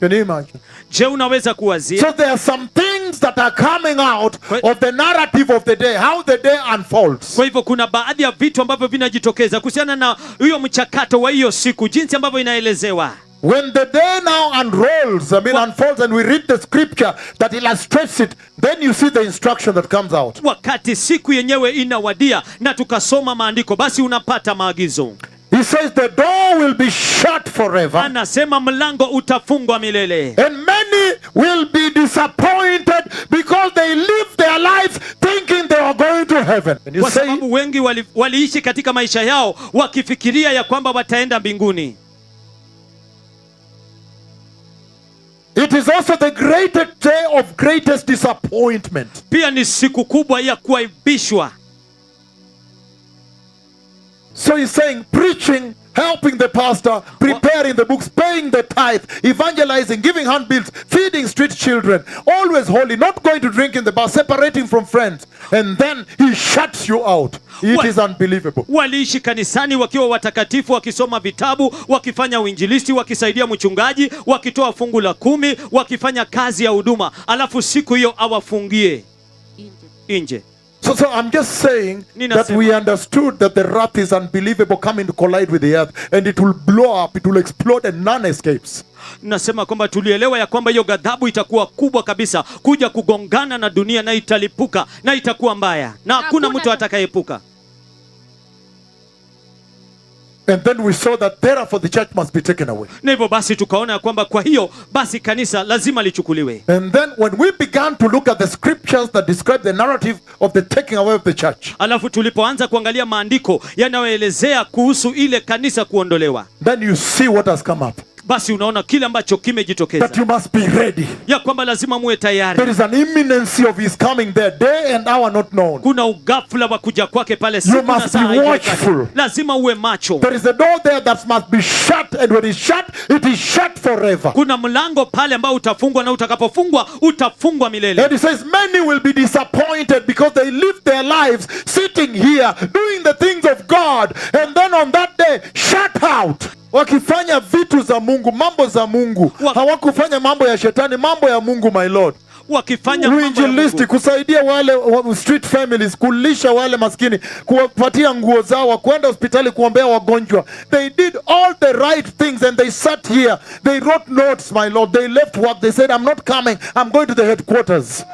Can you imagine? Je, unaweza kuwazia? So there are some things that are coming out of the narrative of the day, how the day unfolds. Kwa hivyo kuna baadhi ya vitu ambavyo vinajitokeza kuhusiana na hiyo mchakato wa hiyo siku, jinsi ambavyo inaelezewa. When the day now unrolls, unfolds, and we read the scripture that illustrates it, then you see the instruction that comes out. Wakati siku yenyewe inawadia na tukasoma maandiko, basi unapata maagizo. He says the door will be shut forever. Anasema mlango utafungwa milele. And many will be disappointed because they live their lives thinking they are going to heaven. And you Kwa say, sababu wengi waliishi katika maisha yao wakifikiria ya kwamba wataenda mbinguni. it is also the greatest day of greatest disappointment. Pia ni siku kubwa ya kuaibishwa. So he's saying preaching, helping the pastor, preparing the books, paying the tithe, evangelizing, giving handbills, feeding street children, always holy, not going to drink in the bar, separating from friends. And then he shuts you out. It is unbelievable. Waliishi kanisani wakiwa watakatifu, wakisoma vitabu, wakifanya uinjilisti, wakisaidia mchungaji, wakitoa fungu la 10, wakifanya kazi ya huduma, alafu siku hiyo awafungie nje. So I'm just saying that we understood that the wrath is unbelievable, coming to collide with the earth, and it will blow up, it will explode, and none escapes. Nasema kwamba tulielewa ya kwamba hiyo ghadhabu itakuwa kubwa kabisa, kuja kugongana na dunia, na italipuka na itakuwa mbaya, na hakuna mtu atakayeepuka. And then we saw that therefore the church must be taken away. Na hivyo basi tukaona ya kwamba kwa hiyo basi kanisa lazima lichukuliwe. And then when we began to look at the scriptures that describe the narrative of the taking away of the church, Alafu tulipoanza kuangalia maandiko yanayoelezea kuhusu ile kanisa kuondolewa, then you see what has come up. basi unaona kile ambacho kimejitokeza, That you must be ready. ya kwamba lazima muwe tayari. There is an imminency of his coming there, day and hour not known. Kuna ugafula wa kuja kwake pale, You siku na must saa be haijulikani. watchful. Lazima uwe macho. There is a door there that must be shut, and when it's shut, it is shut forever. Kuna mlango pale ambao utafungwa, na utakapofungwa utafungwa milele. And he says many will be disappointed because they live their lives sitting here doing the things of God, and then on that day shut out. Wakifanya vitu za Mungu, mambo za Mungu. Hawakufanya mambo ya shetani, mambo ya Mungu, my Lord. Wakifanya mambo ya Uinjilisti, Mungu, kusaidia wale street families, kulisha wale maskini, kuwapatia nguo zao, kwenda hospitali kuombea wagonjwa. They did all the right things, and they sat here. They wrote notes, my Lord. They left work. They said, I'm not coming. I'm going to the headquarters.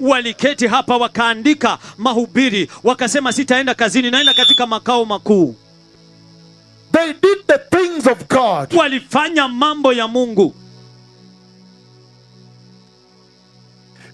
waliketi hapa wakaandika mahubiri, wakasema sitaenda kazini, naenda katika makao makuu. They did the things of God. Walifanya mambo ya Mungu.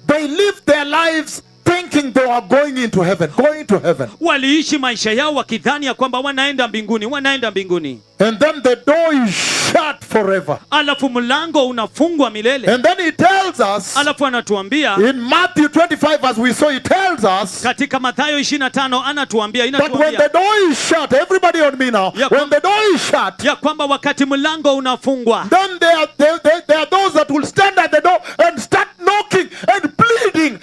They lived their lives thinking they are going into heaven, going to heaven. Waliishi maisha yao wakidhani ya kwamba wanaenda mbinguni, wanaenda mbinguni. And then the door is shut forever. Alafu mlango unafungwa milele. And then he tells us, Alafu anatuambia in Matthew 25, as we saw, he tells us katika Mathayo 25 anatuambia, that when the door is shut, everybody on me now, when the door is shut, ya kwamba wakati mlango unafungwa, then there are those that will stand at the door and start knocking and pleading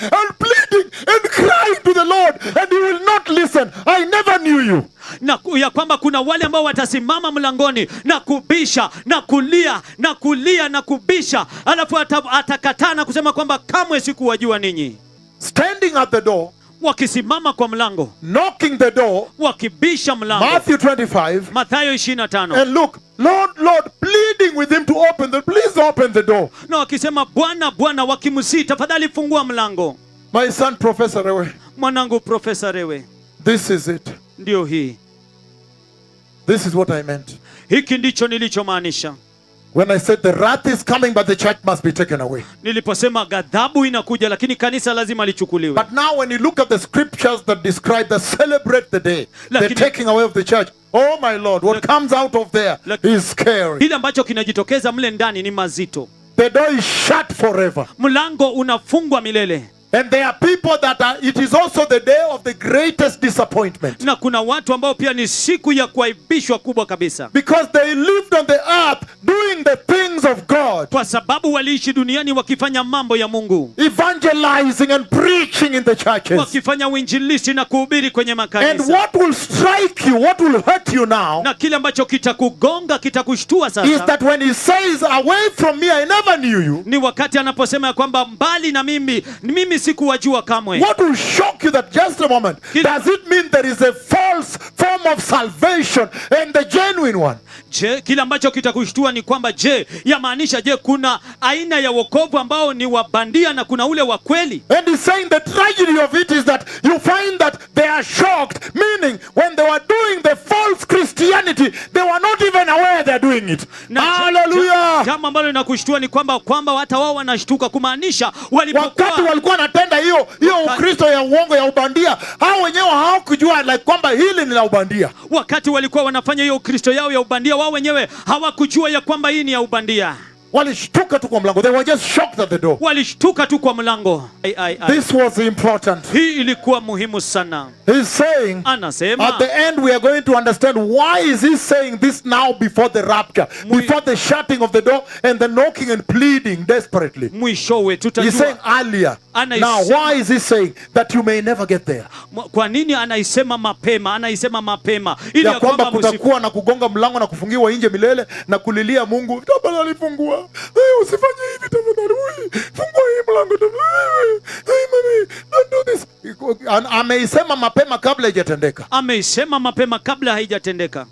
and crying to the Lord, and he will not listen. I never knew you. na ya kwamba kuna wale ambao watasimama mlangoni na kubisha na kulia na kulia na kubisha, alafu atakataa na kusema kwamba kamwe sikuwajua ninyi. Standing at the door, Wakisimama kwa mlango, knocking the door, wakibisha mlango. Matthew 25, Mathayo 25. and look, Lord, pleading with him to open please open the door. Na wakisema Bwana, Bwana, wakimsihi tafadhali fungua mlango. My son, Professor Rewe, Mwanangu Profesa Rewe, this is it. ndio hii. This is what I meant. Hiki ndicho nilichomaanisha When I said the wrath is coming, but the church must be taken away. niliposema ghadhabu inakuja, lakini kanisa lazima lichukuliwe. But now when you look at the scriptures that describe, that celebrate the day, the Lakini- taking away of the church, oh my Lord, what comes out of there is scary. Kile ambacho kinajitokeza mle ndani ni mazito. The door is shut forever. Mlango unafungwa milele. And there are people that it is also the day of the greatest disappointment. Na kuna watu ambao pia ni siku ya kuaibishwa kubwa kabisa, Because they lived on the earth doing the things of God. kwa sababu waliishi duniani wakifanya mambo ya Mungu, Evangelizing and preaching in the churches. wakifanya uinjilisti na kuhubiri kwenye And makanisa. what will strike you, what will hurt you now, Na kile ambacho kitakugonga, kitakushtua is sasa, that when he says, away from me, I never knew you. ni wakati anaposema ya kwamba mbali na mimi sikuwajua kamwe. What will shock you that, just a moment, does it mean there is a false form of salvation and the genuine one? Je, kile ambacho kitakushtua ni kwamba yamaanisha kuna aina ya wokovu ambao ni wa bandia na kuna ule wa kweli? And he's saying the tragedy of it is that you find that they are shocked, meaning when they were doing the false Christianity, they were not even aware they're doing it. Hallelujah! Jambo ambalo linakushtua ni kwamba hata wao wanashtuka, kumaanisha Wakati walikuwa wanatenda hiyo Ukristo ya uongo ya ubandia, hao wenyewe hawakujua like kwamba hili ni la ubandia. wakati walikuwa wanafanya hiyo Kristo yao ya ubandia, wao wenyewe hawakujua ya kwamba hii ni ya ubandia. Walishtuka tu kwa mlango. They were just shocked at the door. Walishtuka tu kwa mlango. This was important. Hii ilikuwa muhimu sana. He's saying, Anasema at the end we are going to understand why is he saying this now before the rapture, before the shutting of the door and the knocking and pleading desperately. mwishowe He's saying tutajua earlier. Now why is he saying that you may never get there? kwa nini anaisema mapema ili Ya kwamba kwamba kutakuwa na kugonga mlango na kufungiwa nje milele na kulilia Mungu, tafadhali fungua. Hey, usifanye hivi tafadhali. Fungua hii mlango tafadhali. Hey, mami, don't do this. Ameisema mapema kabla haijatendeka. ameisema mapema kabla haijatendeka.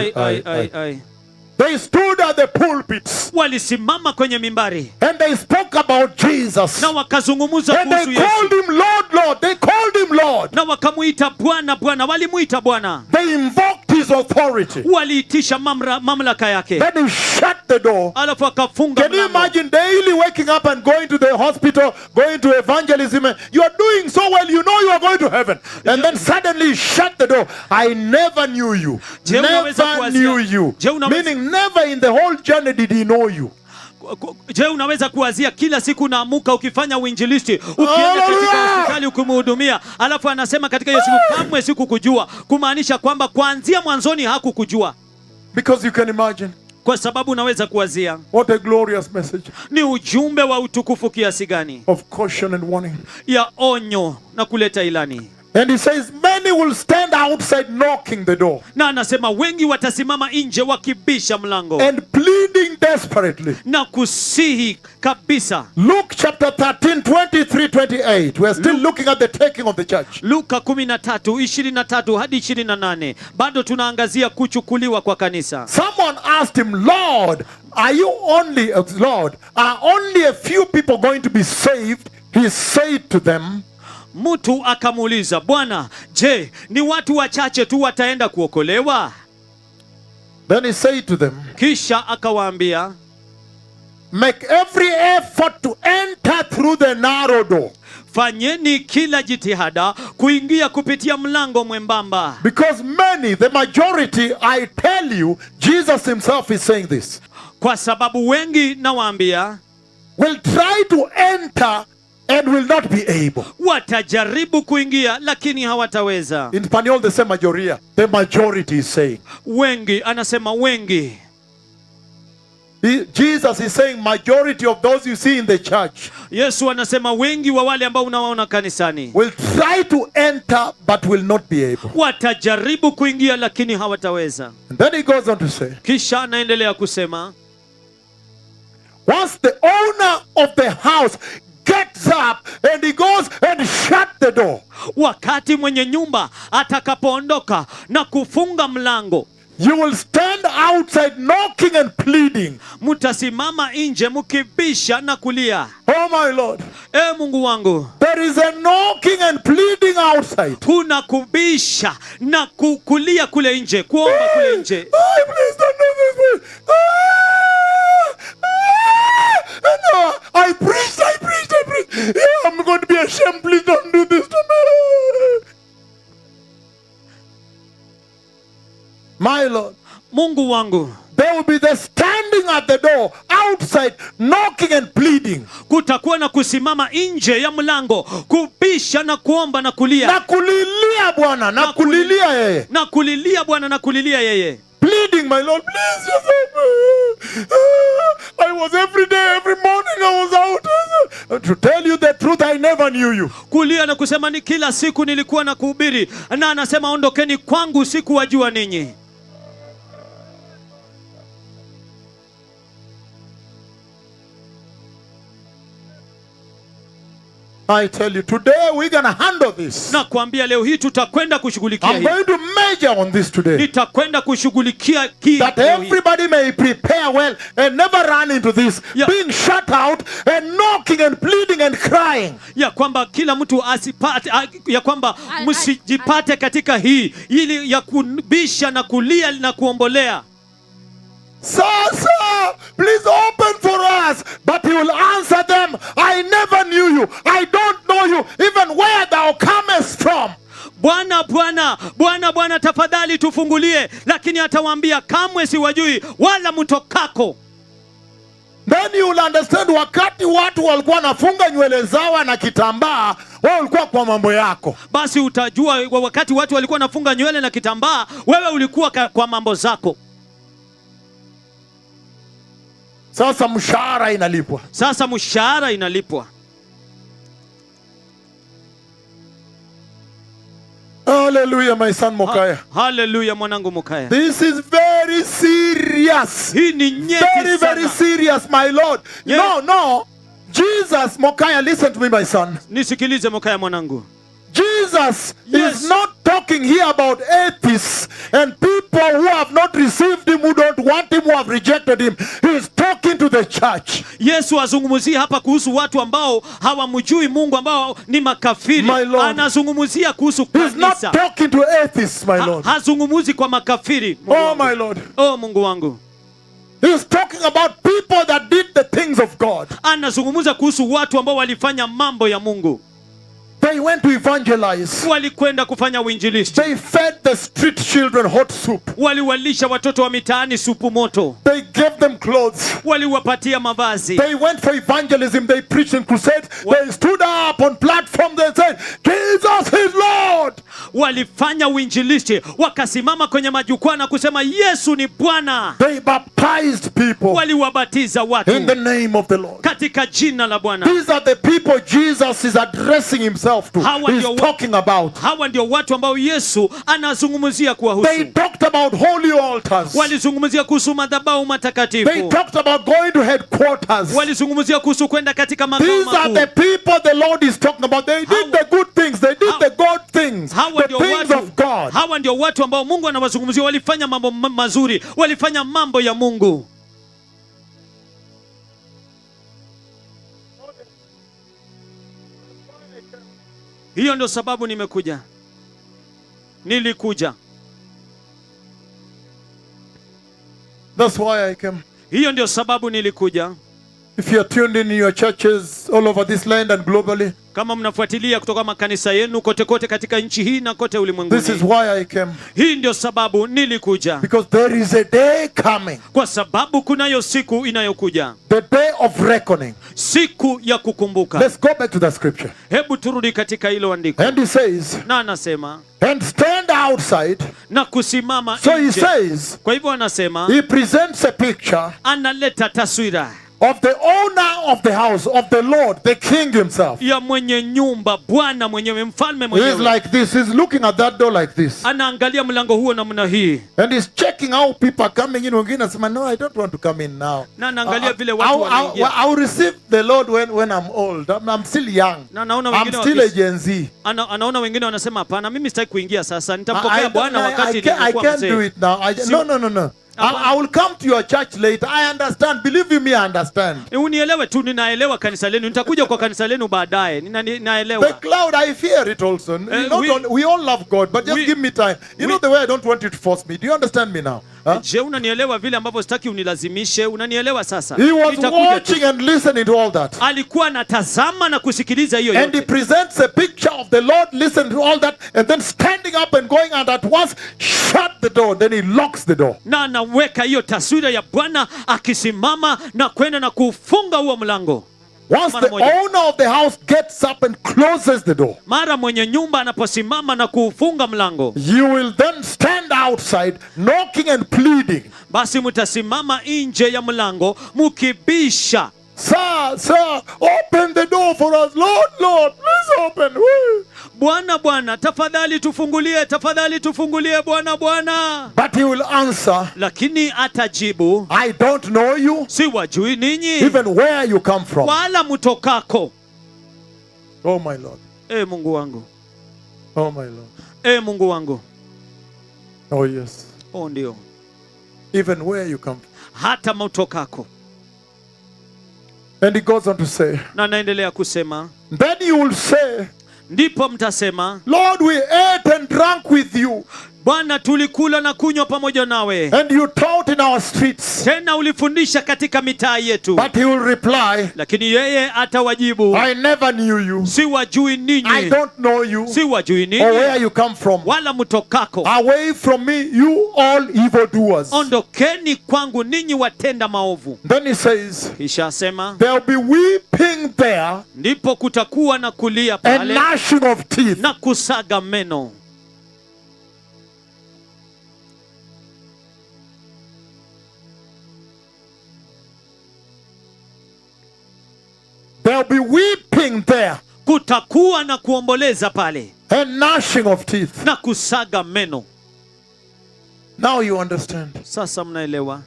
Ai. They stood at the pulpits Walisimama kwenye mimbari and they spoke about Jesus. na wakazungumza And they kuhusu called Yesu him Lord, Lord. They called him Lord. na wakamuita Bwana, Bwana. Walimuita Bwana, They invoked his authority. waliitisha mamlaka yake, Then he shut the door. alafu akafunga Can you mlango. imagine daily waking up and going to the hospital, going to evangelism? You are doing so well, you know you are going to heaven. And then suddenly you shut the door. I never knew you. Je, unaweza Never kuwazia- knew you. Je, unaweza- Meaning never in the whole journey did he know you. Je, unaweza kuwazia kila siku unaamuka ukifanya uinjilisti, ukienda katika Hallelujah! hospitali ukimhudumia, alafu anasema katika hiyo siku kamwe sikukujua, kumaanisha kwamba kuanzia mwanzoni hakukujua. Because you can imagine Kwa sababu unaweza kuwazia what a glorious message ni ujumbe wa utukufu kiasi gani, of caution and warning. ya onyo na kuleta ilani. And he says, many will stand outside knocking the door Na anasema wengi watasimama nje wakibisha mlango and pleading desperately. na kusihi kabisa. Luke chapter 13, 23, 28. We are still looking at the taking of the church. Luka 13:23 hadi 28. Bado tunaangazia kuchukuliwa kwa kanisa. Someone asked him, Lord, are only a few people going to be saved? He said to them, Mtu akamuuliza, Bwana, je, ni watu wachache tu wataenda kuokolewa? then he said to them, Kisha akawaambia, make every effort to enter through the narrow door. fanyeni kila jitihada kuingia kupitia mlango mwembamba. Because many, the majority, I tell you, Jesus himself is saying this, Kwa sababu wengi, nawaambia, will try to enter and will not be able. watajaribu kuingia lakini hawataweza. In Spanish, they say mayoría. The majority is saying. Wengi, anasema wengi. Jesus is saying majority of those you see in the church Yesu anasema wengi wa wale ambao unawaona kanisani will try to enter but will not be able. watajaribu kuingia lakini hawataweza. And then he goes on to say, Kisha anaendelea kusema, once the owner of the house gets up and he goes and shut the door, wakati mwenye nyumba atakapoondoka na kufunga mlango, you will stand outside knocking and pleading. mutasimama nje mkibisha na kulia. Oh my Lord, Mungu wangu, there is a knocking and pleading outside. kuna kubisha na kulia kule nje, kuomba kule nje. Oh, please don't do this. No, I preached. Yeah, I'm going to be ashamed. Please don't do this to me. My Lord, Mungu wangu, there will be the standing standing at the door, outside, knocking and pleading. Kutakuwa na kusimama nje ya mlango, kubisha na kuomba na kulia. Na kulilia Bwana, na kulilia yeye. Na kulilia Bwana, na kulilia yeye. Pleading, my Lord, please just help me. I was every day, every morning I was out. To tell you the truth, I never knew you. Kulia na kusema ni kila siku nilikuwa na kuhubiri. Na anasema ondokeni kwangu, sikuwajua ninyi. I tell you, today we're going to handle this. Na kuambia leo hii tutakwenda kushughulikia I'm hii. going to major on this today. Nitakwenda kushughulikia hii. That leo hii. everybody may prepare well and never run into this. Yeah. Being shut out and knocking and pleading and crying. Ya kwamba kila mtu asipate, ya kwamba msijipate katika hii, ili ya kubisha na kulia na kuombolea. Sir, please open for us. But he will answer them, I never knew you. I don't know you, even where thou comest from. Bwana, Bwana, Bwana, Bwana, tafadhali tufungulie. Lakini atawaambia, kamwe siwajui wala mtokako. Then you will understand, wakati watu walikuwa wanafunga nywele zao na kitambaa, wewe ulikuwa kwa mambo yako. Basi utajua wakati watu walikuwa wanafunga nywele na kitambaa, wewe ulikuwa kwa mambo zako. Sasa mshahara inalipwa. Sasa mshahara inalipwa. Hallelujah, my son Mokaya. Hallelujah, mwanangu Mokaya. This is very serious. Hii ni nyeti Very, very sana. serious, my Lord. Yeah. No. Jesus, Mokaya, listen to me, my son. Nisikilize Mokaya mwanangu. Jesus Yes. is not talking here about atheists and people who have not received him, who don't want him, who have rejected him. He is talking to the church. Yesu azungumzia hapa kuhusu watu ambao hawamjui Mungu, ambao ni makafiri. My Lord. Anazungumzia kuhusu He is not kanisa. talking to atheists, my Lord. Hazungumuzi kwa makafiri. Mungu Oh, wangu. my Lord. Oh, Mungu wangu. He is talking about people that did the things of God. Anazungumza kuhusu watu ambao walifanya mambo ya Mungu. They went to evangelize. Walikwenda kufanya uinjilisti. They fed the street children hot soup. Waliwalisha watoto wa mitaani supu moto. They gave them clothes. Waliwapatia mavazi. They went for evangelism. They preached in crusades. They stood up on platforms and said, Jesus is Lord. Walifanya uinjilisti, wakasimama kwenye majukwaa na kusema Yesu ni Bwana. They baptized people Waliwabatiza watu in the name of the Lord. katika jina la Bwana. These are the people Jesus is addressing himself to. Hawa He's ndio talking about. Hawa ndio watu ambao Yesu anazungumzia kuwahusu. They talked about holy altars. Walizungumzia kuhusu madhabahu They matakatifu. talked about going to headquarters. Walizungumzia kuhusu kwenda katika makao These are the makuu. people the Lord is talking about. They did the good things. They did the God things. Hawa The ndio things watu, of God. hawa ndio watu ambao Mungu anawazungumzia, walifanya mambo mazuri, walifanya mambo ya Mungu. Hiyo ndio sababu nimekuja. Nilikuja. That's why I came. Hiyo ndio sababu nilikuja. If you are tuned in your churches all over this land and globally, Kama mnafuatilia kutoka makanisa yenu kote kote katika nchi hii na kote this is ulimwenguni. why I came. Hii ndio sababu nilikuja. Because there is a day coming. Kwa sababu kunayo siku inayokuja. The day of reckoning. Siku ya kukumbuka. Let's go back to the scripture. Hebu turudi katika hilo andiko. And he says, Na anasema and stand outside. na kusimama So he nje. says, Kwa hivyo anasema he presents a picture analeta taswira of the owner of the house, of the Lord, the king himself. ya mwenye nyumba, Bwana mwenyewe, mfalme He's mwenyewe. like this. He's looking at that door like this. Anaangalia mlango huo namna hii. And he's checking how people are coming in. Wengine anasema, no, I don't want to come in now. Na anaangalia vile watu wanaingia. I'll receive the Lord when I'm old. I'm still young. Na naona I'm wengine still a Gen Z. anaona wengine wanasema hapana, mimi sitaki kuingia sasa, nitampokea I Bwana wakati I nilikuwa can't do mzee. it now. No. I will come to your church later. I understand. Believe you me, I understand. Unielewe tu, ninaelewa kanisa lenu. Nitakuja kwa kanisa lenu baadaye. The Ninaelewa. cloud, I fear it also. We all love God, but just we- give me time. You know the way I don't want you to force me. Do you understand me now? Huh? Je, unanielewa vile ambavyo sitaki unilazimishe? Unanielewa sasa? He was Nitakuja tu. watching and listening to all that. Alikuwa anatazama na kusikiliza hiyo And he yote. presents a picture of the Lord listening to all that and then standing up and going and at once shut the door. Then he locks the door. Na anaweka hiyo taswira ya Bwana akisimama na kwenda na kufunga huo mlango. Once Mara the moja. owner of the house gets up and closes the door, Mara mwenye nyumba anaposimama na kuufunga mlango, you will then stand outside knocking and pleading. basi mtasimama nje ya mlango mukibisha, Sir, open the door for us. Lord, please open. Woo. Bwana, tafadhali tufungulie Bwana. But he will answer, Lakini atajibu, I don't know you, si wajui ninyi even where you come from. wala mutokako. Oh my Lord. Mungu wangu, Oh my Lord. Mungu wangu. Oh yes. Ndio, Even where you come from. hata mutokako. And he goes on to say, Na naendelea kusema, then you will say, ndipo mtasema, Lord, we ate and drank with you, Bwana, tulikula na kunywa pamoja nawe, and you taught in our streets. tena ulifundisha katika mitaa yetu. But he will reply, Lakini yeye atawajibu, I never knew you. si wajui I ninyi, don't know you si wajui or where ninyi you come from. wala mutokako. Away from me, you all evildoers. Ondokeni kwangu ninyi watenda maovu. Then he says, Kisha asema, there'll be weeping there ndipo kutakuwa na kulia and pale gnashing of teeth. na kusaga meno. There'll be weeping there Kutakuwa na kuomboleza pale and gnashing of teeth. na kusaga meno. Now you understand Sasa mnaelewa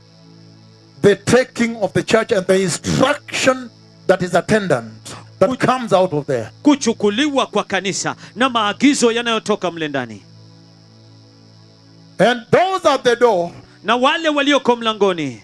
the taking of the church and the instruction that is attendant that comes out of there. kuchukuliwa kwa kanisa na maagizo yanayotoka mle ndani. And those at the door, Na wale walioko mlangoni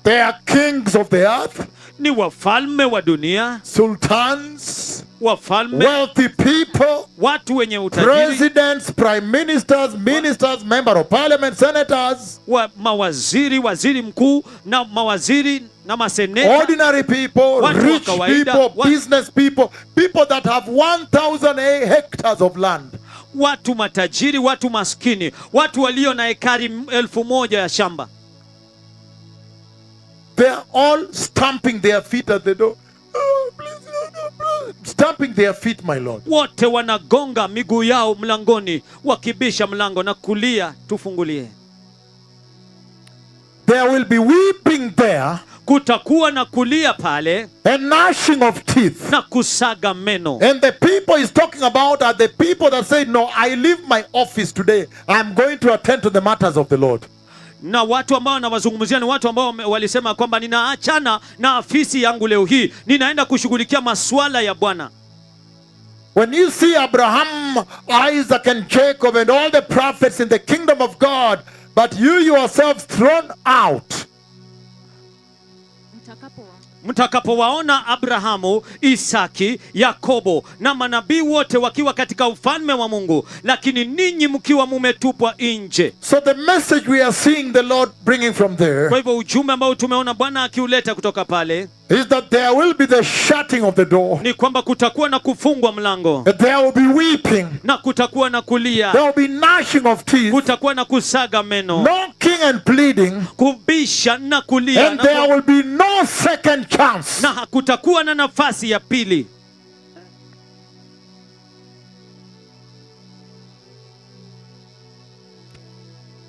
they are kings of the earth, ni wafalme wa dunia, sultans, wafalme, wealthy people, watu wenye utajiri, presidents, prime ministers, ministers, member of parliament, senators, mawaziri, waziri mkuu na mawaziri na maseneta, ordinary people, Watu wa rich kawaida, people, business people, people that have 1,000 hectares of land. watu matajiri, watu maskini, watu walio na ekari 1,000 ya shamba. They are all stamping their feet at the door. Oh, please, no, stamping their feet, my Lord. Wote wanagonga miguu yao mlangoni, wakibisha mlango na kulia, tufungulie. There will be weeping there Kutakuwa na kulia pale and gnashing of teeth. na kusaga meno. And the people he's talking about are the people that say, no, I leave my office today. I'm going to attend to the matters of the Lord. Na watu ambao wanawazungumzia ni watu ambao walisema kwamba ninaachana na afisi yangu leo hii, ninaenda kushughulikia masuala ya Bwana. When you see Abraham, Isaac, and Jacob, and all the prophets in the kingdom of God, but you yourselves thrown out, Mtakapowaona Abrahamu, Isaki, Yakobo na manabii wote wakiwa katika ufalme wa Mungu, lakini ninyi mkiwa mumetupwa nje. so the message we are seeing the Lord bringing from there Kwa hivyo ujumbe ambao tumeona Bwana akiuleta kutoka pale is that there will be the shutting of the door, ni kwamba kutakuwa na kufungwa mlango, that there will be weeping, na kutakuwa na kulia, there will be gnashing of teeth, kutakuwa na kusaga meno, knocking and pleading, kubisha na kulia, and there will be no second chance. na hakutakuwa na nafasi ya pili.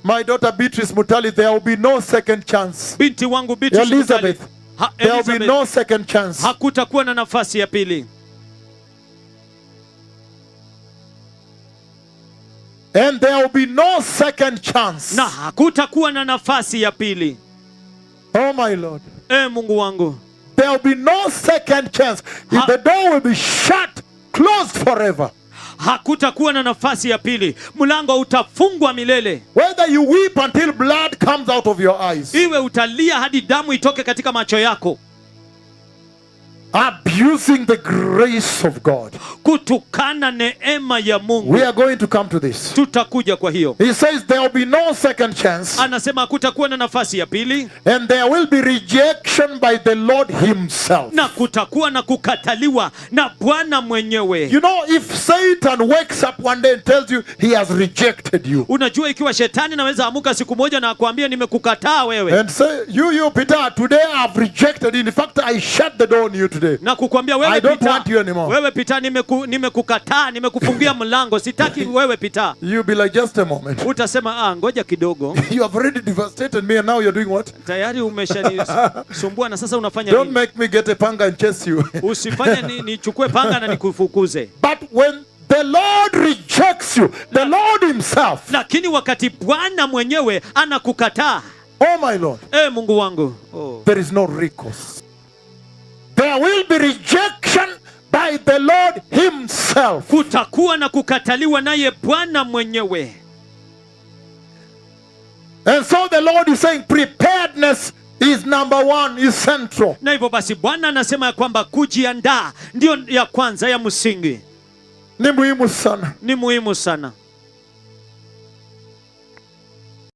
My daughter Beatrice Mutali, there will be no second chance. Binti wangu Beatrice Elizabeth, Mutali. there will be Elizabeth, no second chance. hakutakuwa na nafasi ya pili. And there will be no second chance. Na hakutakuwa na nafasi ya pili. Oh my Lord. Mungu wangu, There will be no second chance. If the door will be shut, closed forever. hakutakuwa na nafasi ya pili. Mlango utafungwa milele. Whether you weep until blood comes out of your eyes, Iwe utalia hadi damu itoke katika macho yako, abusing the grace of God. kutukana neema ya Mungu. We are going to come to this. Tutakuja kwa hiyo. He says there will be no second chance, Anasema hakutakuwa na nafasi ya pili, and there will be rejection by the Lord himself. na kutakuwa na kukataliwa na Bwana mwenyewe. You know, if Satan wakes up one day and tells you he has rejected you, Unajua, ikiwa shetani naweza amuka siku moja na kuambia nimekukataa wewe, and say, you Peter, today I've rejected you. In fact, I shut the door on you today. na kukwambia I wewe don't Peter, want you anymore. wewe Peter, nimekukataa, nimekufungia mlango, sitaki wewe Peter. You'll be like, just a moment. Utasema ngoja kidogo, You have already devastated me and now you're doing what? tayari umeshanisumbua na sasa unafanya Don't nini? make me get a panga and chase you. Usifanye nichukue panga na nikufukuze. But when the Lord rejects you, the Lord himself, Lakini wakati Bwana mwenyewe anakukataa, oh my Lord, Mungu wangu, there is no recourse. There will be rejection by the Lord himself. kutakuwa na kukataliwa naye Bwana mwenyewe. And so the Lord is saying preparedness is number one, is central. Na hivyo basi Bwana anasema ya kwamba kujiandaa ndio ya kwanza ya msingi, Ni muhimu sana. ni muhimu sana.